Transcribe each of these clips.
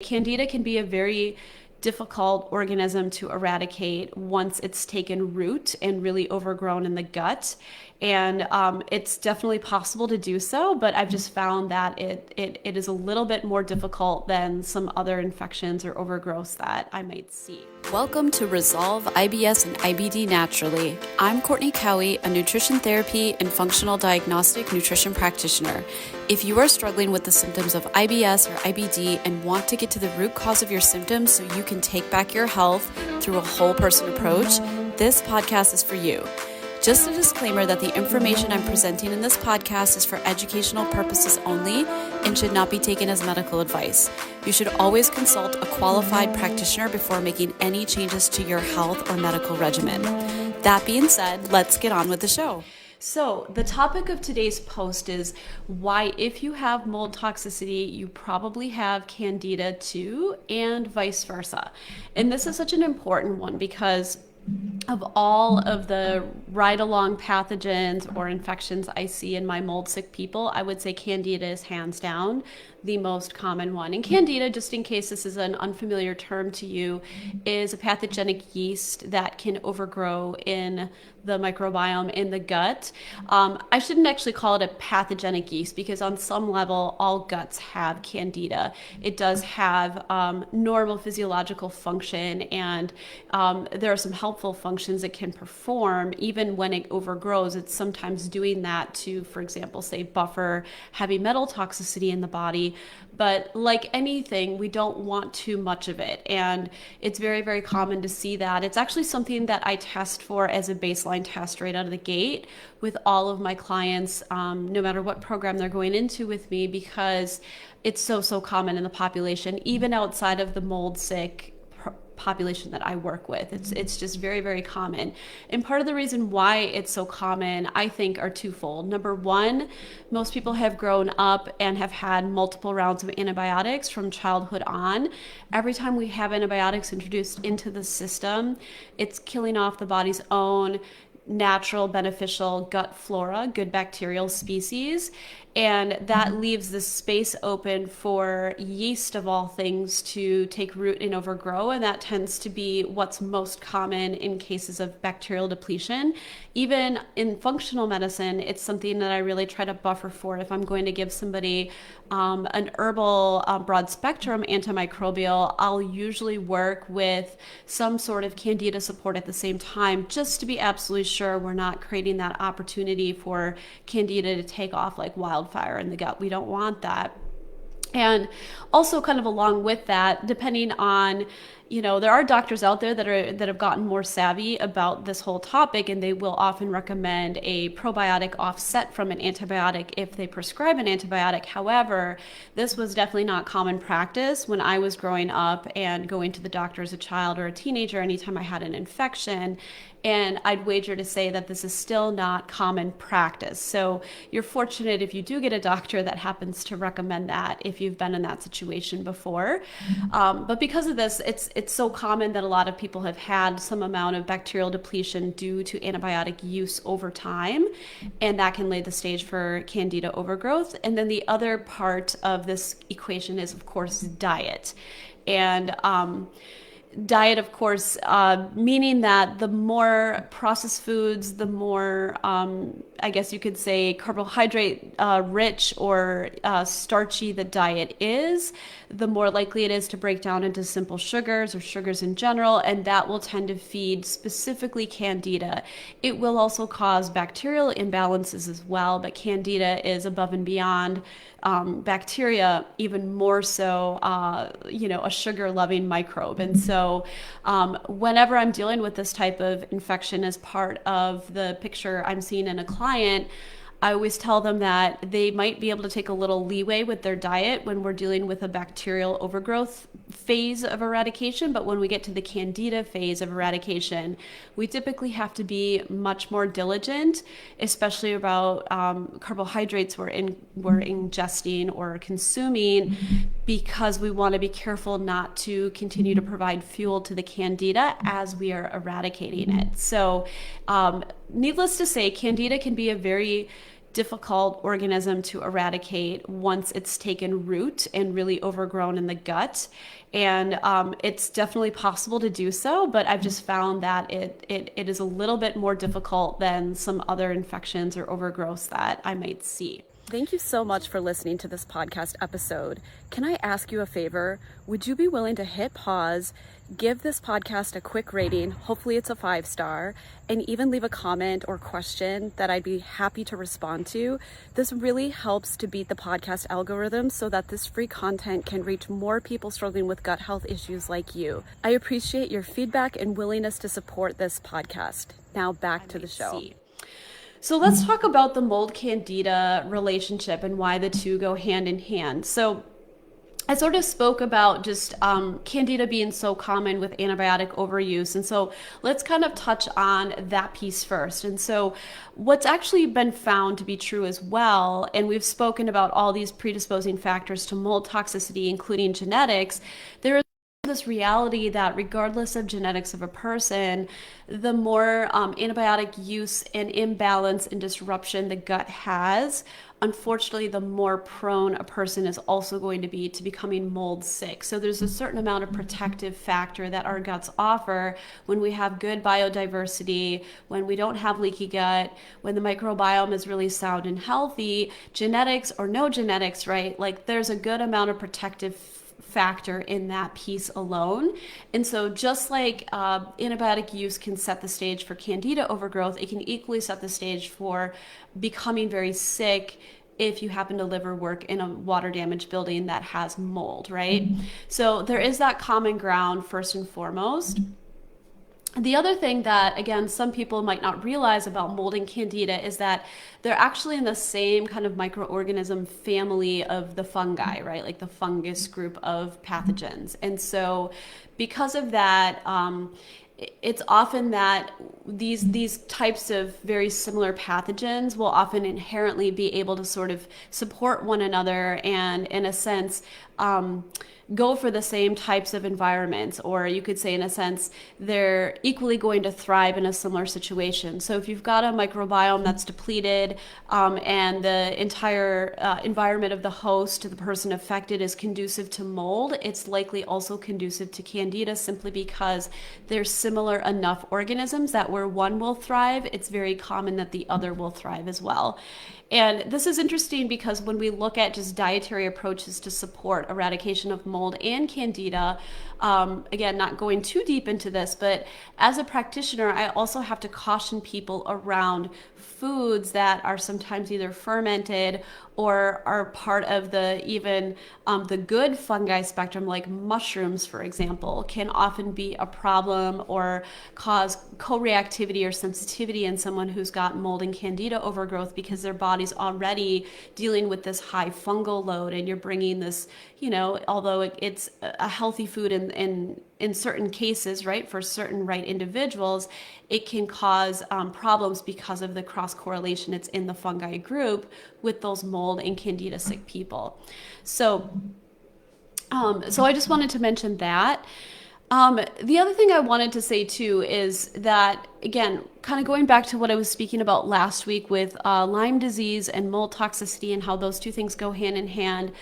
Candida can be a very difficult organism to eradicate once it's taken root and really overgrown in the gut. And it's definitely possible to do so, but I've just found that it is a little bit more difficult than some other infections or overgrowths that I might see. Welcome to Resolve IBS and IBD Naturally. I'm Courtney Cowie, a nutrition therapy and functional diagnostic nutrition practitioner. If you are struggling with the symptoms of IBS or IBD and want to get to the root cause of your symptoms so you can take back your health through a whole person approach, this podcast is for you. Just a disclaimer that the information I'm presenting in this podcast is for educational purposes only and should not be taken as medical advice. You should always consult a qualified practitioner before making any changes to your health or medical regimen. That being said, let's get on with the show. So the topic of today's post is why, if you have mold toxicity, you probably have candida too, and vice versa. And this is such an important one because of all of the ride-along pathogens or infections I see in my mold sick people, I would say candida is hands down the most common one. And candida, just in case this is an unfamiliar term to you, is a pathogenic yeast that can overgrow in the microbiome in the gut. I shouldn't actually call it a pathogenic yeast because on some level, all guts have candida. It does have normal physiological function, and there are some helpful functions it can perform. Even when it overgrows, it's sometimes doing that to, for example, say buffer heavy metal toxicity in the body. But like anything, we don't want too much of it. And it's very, very common to see that. It's actually something that I test for as a baseline test right out of the gate with all of my clients, no matter what program they're going into with me, because it's so common in the population, even outside of the mold sick population that I work with. It's just very, very common. And part of the reason why it's so common, I think, are twofold. Number one, most people have grown up and have had multiple rounds of antibiotics from childhood on. Every time we have antibiotics introduced into the system, it's killing off the body's own natural, beneficial gut flora, good bacterial species. And that leaves the space open for yeast, of all things, to take root and overgrow. And that tends to be what's most common in cases of bacterial depletion. Even in functional medicine, it's something that I really try to buffer for. If I'm going to give somebody an herbal broad spectrum antimicrobial, I'll usually work with some sort of candida support at the same time, just to be absolutely sure we're not creating that opportunity for candida to take off like wildfire in the gut. We don't want that. And also, kind of along with that, depending on, there are doctors out there that have gotten more savvy about this whole topic, and they will often recommend a probiotic offset from an antibiotic if they prescribe an antibiotic. However, this was definitely not common practice when I was growing up and going to the doctor as a child or a teenager anytime I had an infection. And I'd wager to say that this is still not common practice. So you're fortunate if you do get a doctor that happens to recommend that if you've been in that situation before. But because of this, it's so common that a lot of people have had some amount of bacterial depletion due to antibiotic use over time. And that can lay the stage for candida overgrowth. And then the other part of this equation is, of course, diet. And diet, of course, meaning that the more processed foods, the more, I guess you could say, carbohydrate rich or starchy the diet is, the more likely it is to break down into simple sugars or sugars in general, and that will tend to feed specifically candida. It will also cause bacterial imbalances as well, but candida is above and beyond bacteria, even more so, a sugar-loving microbe. And so whenever I'm dealing with this type of infection as part of the picture I'm seeing in a client, I always tell them that they might be able to take a little leeway with their diet when we're dealing with a bacterial overgrowth phase of eradication. But when we get to the candida phase of eradication, we typically have to be much more diligent, especially about carbohydrates we're ingesting or consuming, because we want to be careful not to continue to provide fuel to the candida as we are eradicating it. So needless to say, candida can be a very difficult organism to eradicate once it's taken root and really overgrown in the gut. And it's definitely possible to do so, but I've just found that it is a little bit more difficult than some other infections or overgrowths that I might see. Thank you so much for listening to this podcast episode. Can I ask you a favor? Would you be willing to hit pause, give this podcast a quick rating, hopefully it's a 5-star, and even leave a comment or question that I'd be happy to respond to? This really helps to beat the podcast algorithm so that this free content can reach more people struggling with gut health issues like you. I appreciate your feedback and willingness to support this podcast. Now back to the show. So let's talk about the mold candida relationship and why the two go hand in hand. So I sort of spoke about just candida being so common with antibiotic overuse. And so let's kind of touch on that piece first. And so what's actually been found to be true as well, and we've spoken about all these predisposing factors to mold toxicity, including genetics, there is this reality that regardless of genetics of a person, the more antibiotic use and imbalance and disruption the gut has, unfortunately, the more prone a person is also going to be to becoming mold sick. So there's a certain amount of protective factor that our guts offer when we have good biodiversity, when we don't have leaky gut, when the microbiome is really sound and healthy, genetics or no genetics, right? Like there's a good amount of protective factor in that piece alone. And so just like antibiotic use can set the stage for candida overgrowth, it can equally set the stage for becoming very sick if you happen to live or work in a water damaged building that has mold, right? So there is that common ground first and foremost. The other thing that, again, some people might not realize about mold and candida is that they're actually in the same kind of microorganism family of the fungi, right? Like the fungus group of pathogens. And so because of that, it's often that these types of very similar pathogens will often inherently be able to sort of support one another and, in a sense, go for the same types of environments, or you could say in a sense they're equally going to thrive in a similar situation. So if you've got a microbiome that's depleted and the entire environment of the host, the person affected, is conducive to mold, it's likely also conducive to candida, simply because there's similar enough organisms that where one will thrive, it's very common that the other will thrive as well. And this is interesting because when we look at just dietary approaches to support eradication of mold and candida, again, not going too deep into this, but as a practitioner, I also have to caution people around foods that are sometimes either fermented or are part of the even the good fungi spectrum, like mushrooms, for example, can often be a problem or cause co-reactivity or sensitivity in someone who's got mold and candida overgrowth because their body's already dealing with this high fungal load, and you're bringing this, you know, although it's a healthy food in certain cases, right, for certain right individuals, it can cause problems because of the cross correlation it's in the fungi group with those mold and candida sick people. So I just wanted to mention that. The other thing I wanted to say too is that, again, kind of going back to what I was speaking about last week with Lyme disease and mold toxicity and how those two things go hand in hand.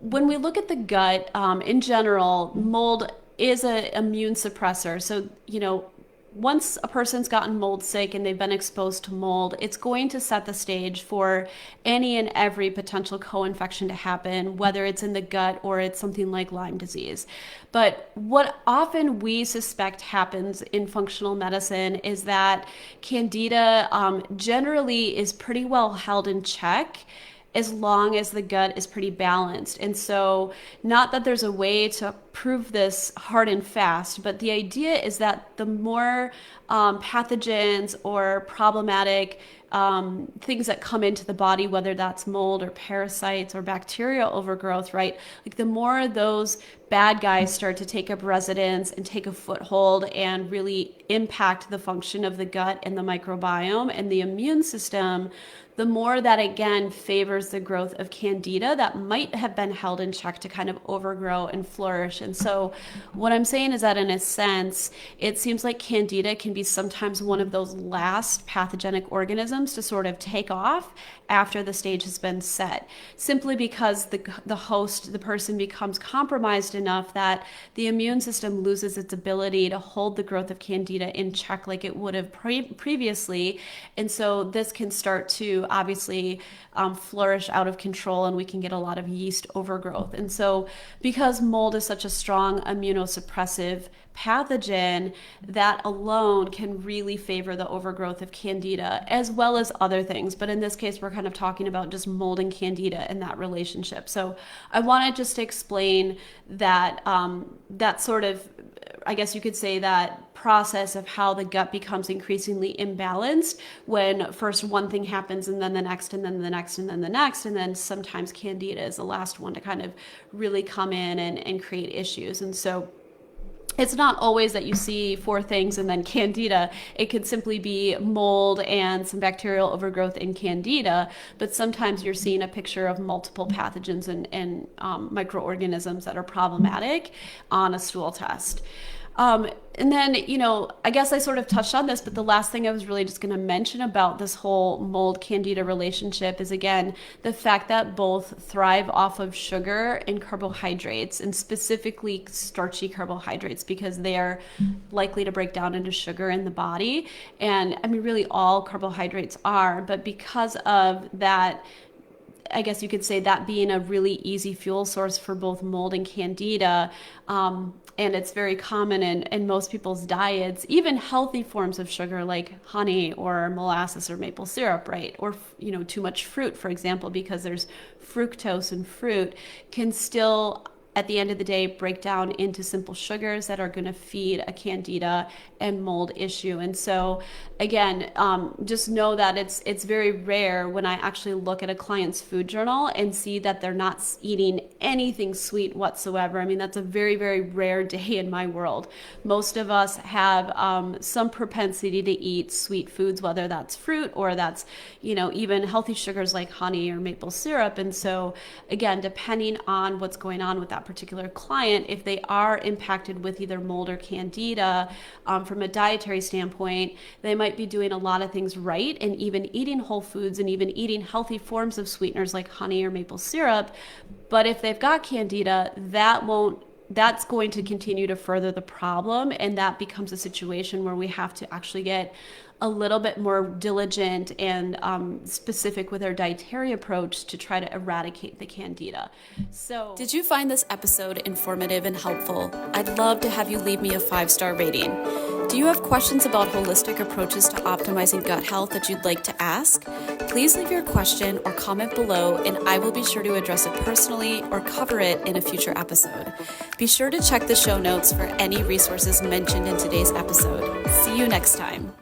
When we look at the gut, in general, mold is an immune suppressor. So, you know, once a person's gotten mold sick and they've been exposed to mold, it's going to set the stage for any and every potential co-infection to happen, whether it's in the gut or it's something like Lyme disease. But what often we suspect happens in functional medicine is that candida generally is pretty well held in check as long as the gut is pretty balanced. And so, not that there's a way to prove this hard and fast, but the idea is that the more pathogens or problematic things that come into the body, whether that's mold or parasites or bacterial overgrowth, right? Like the more those bad guys start to take up residence and take a foothold and really impact the function of the gut and the microbiome and the immune system, the more that again favors the growth of candida that might have been held in check to kind of overgrow and flourish. And so what I'm saying is that in a sense, it seems like candida can be sometimes one of those last pathogenic organisms to sort of take off after the stage has been set, simply because the host, the person, becomes compromised enough that the immune system loses its ability to hold the growth of candida in check like it would have previously. And so this can start to obviously flourish out of control, and we can get a lot of yeast overgrowth. And so because mold is such a strong immunosuppressive pathogen, that alone can really favor the overgrowth of candida as well as other things. But in this case, we're kind of talking about just mold and candida and that relationship. So I wanted just to explain that that sort of, I guess you could say, that process of how the gut becomes increasingly imbalanced when first one thing happens and then the next and then the next and then the next, and then sometimes candida is the last one to kind of really come in and create issues. And so it's not always that you see four things and then candida. It could simply be mold and some bacterial overgrowth in candida, but sometimes you're seeing a picture of multiple pathogens and microorganisms that are problematic on a stool test. And then, I guess I sort of touched on this, but the last thing I was really just going to mention about this whole mold candida relationship is, again, the fact that both thrive off of sugar and carbohydrates, and specifically starchy carbohydrates, because they are likely to break down into sugar in the body. And I mean, really all carbohydrates are, but because of that, I guess you could say that being a really easy fuel source for both mold and candida, and it's very common in most people's diets, even healthy forms of sugar like honey or molasses or maple syrup, right? Or, too much fruit, for example, because there's fructose in fruit, can still, at the end of the day, break down into simple sugars that are going to feed a candida and mold issue. And so again, just know that it's very rare when I actually look at a client's food journal and see that they're not eating anything sweet whatsoever. I mean, that's a very, very rare day in my world. Most of us have some propensity to eat sweet foods, whether that's fruit or that's, even healthy sugars like honey or maple syrup. And so again, depending on what's going on with that particular client, if they are impacted with either mold or candida, from a dietary standpoint, they might be doing a lot of things right and even eating whole foods and even eating healthy forms of sweeteners like honey or maple syrup. But if they've got candida, that's going to continue to further the problem, and that becomes a situation where we have to actually get a little bit more diligent and specific with our dietary approach to try to eradicate the candida. So, did you find this episode informative and helpful? I'd love to have you leave me a 5-star rating. Do you have questions about holistic approaches to optimizing gut health that you'd like to ask? Please leave your question or comment below, and I will be sure to address it personally or cover it in a future episode. Be sure to check the show notes for any resources mentioned in today's episode. See you next time.